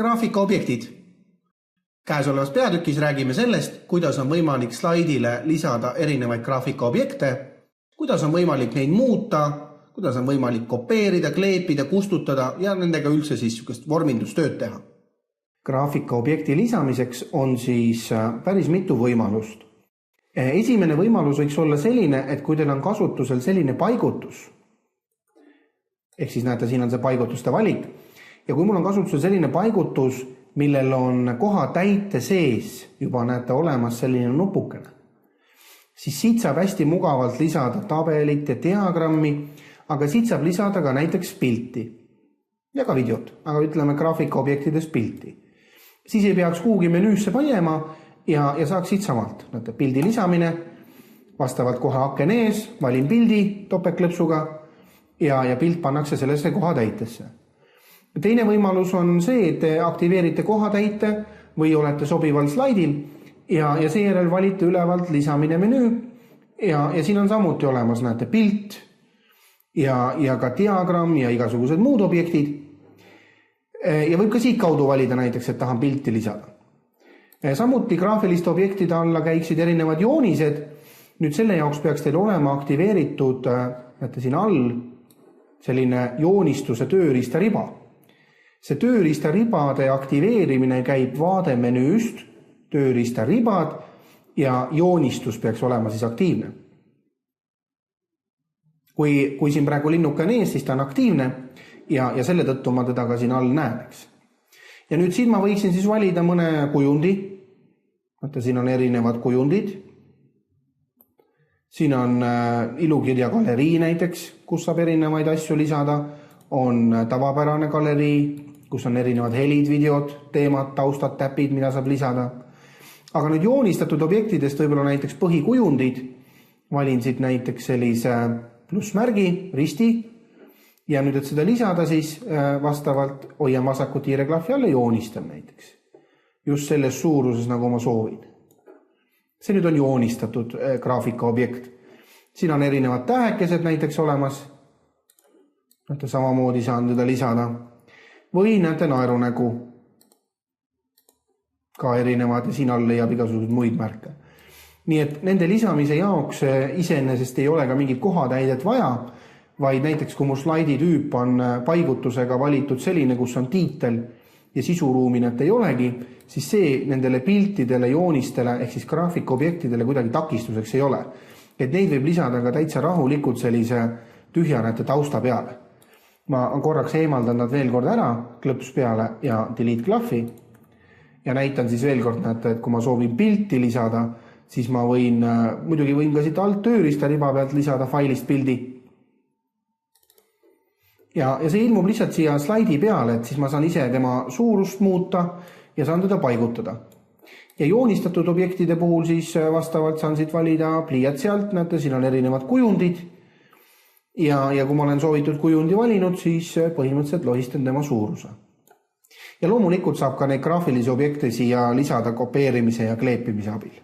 Graafikaobjektid. Käesolevas peatükis räägime sellest, kuidas on võimalik slaidile lisada erinevaid graafikaobjekte, kuidas on võimalik neid muuta, kuidas on võimalik kopeerida, kleepida, kustutada ja nendega üldse siis vormindustööd teha. Graafikaobjekti lisamiseks on siis päris mitu võimalust. Esimene võimalus võiks olla selline, et kui teil on kasutusel selline paigutus, ehk siis näete, siin on see paigutuste valik, ja kui mul on kasutusel selline paigutus, millel on koha täite sees juba näete olemas selline nupukene, siis siit saab hästi mugavalt lisada tabelit ja diagrammi, aga siit saab lisada ka näiteks pilti ja ka videot, aga ütleme graafikaobjektides pilti. Siis ei peaks kuhugi menüüsse panema ja saaks siit samalt. Näete, pildi lisamine, vastavalt kohe aken ees, valin pildi topeltklõpsuga ja pilt pannakse sellesse koha täitesse. Teine võimalus on see, et te aktiveerite kohatäite või olete sobival slaidil ja seejärel valite ülevalt lisamine menüü ja siin on samuti olemas, näete, pilt ja ka diagramm ja igasugused muud objektid. Ja võib ka siit kaudu valida näiteks, et tahan pilti lisada. Samuti graafiliste objektide alla käiksid erinevad joonised. Nüüd selle jaoks peaks teil olema aktiveeritud, näete siin all, selline joonistuse tööriistariba. See tööriistaribade aktiveerimine käib vaademenüüst, tööriistaribad ja joonistus peaks olema siis aktiivne. Kui siin praegu linnuke on ees, siis ta on aktiivne ja selle tõttu ma teda ka siin all näeks. Ja nüüd siin ma võiksin siis valida mõne kujundi. Vaata, siin on erinevad kujundid. Siin on ilukirja galerii näiteks, kus saab erinevaid asju lisada. On tavapärane galerii, kus on erinevad helid, videod, teemad, taustad, täpid, mida saab lisada. Aga nüüd joonistatud objektidest võib-olla näiteks põhikujundid. Valin siit näiteks sellise plussmärgi, risti. Ja nüüd, et seda lisada, siis vastavalt hoian vasakut hiireklahvi alla joonistan näiteks. Just selles suuruses, nagu ma soovin. See nüüd on joonistatud graafikaobjekt. Siin on erinevad tähekesed näiteks olemas. Näete, samamoodi saan teda lisada. Või näete naerunägu. Ka erinevad ja siin all leiab igasugused muid märke. Nii et nende lisamise jaoks iseenesest ei ole ka mingit kohatäidet vaja, vaid näiteks kui mu slaidi tüüp on paigutusega valitud selline, kus on tiitel ja sisuruuminet ei olegi, siis see nendele piltidele, joonistele ehk siis graafikaobjektidele kuidagi takistuseks ei ole. Et neid võib lisada ka täitsa rahulikult sellise tühjanete tausta peale. Ma korraks eemaldan nad veel kord ära, klõps peale ja delete klahvi ja näitan siis veel kord, näete, et kui ma soovin pilti lisada, siis ma muidugi võin ka siit alt tööriistariba pealt lisada failist pildi. Ja see ilmub lihtsalt siia slaidi peale, et siis ma saan ise tema suurust muuta ja saan teda paigutada. Ja joonistatud objektide puhul siis vastavalt saan siit valida pliiatsi alt, näete, siin on erinevad kujundid. Ja kui ma olen soovitud kujundi valinud, siis põhimõtteliselt lohistan tema suuruse. Ja loomulikult saab ka neid graafilisi objekte siia lisada kopeerimise ja kleepimise abil.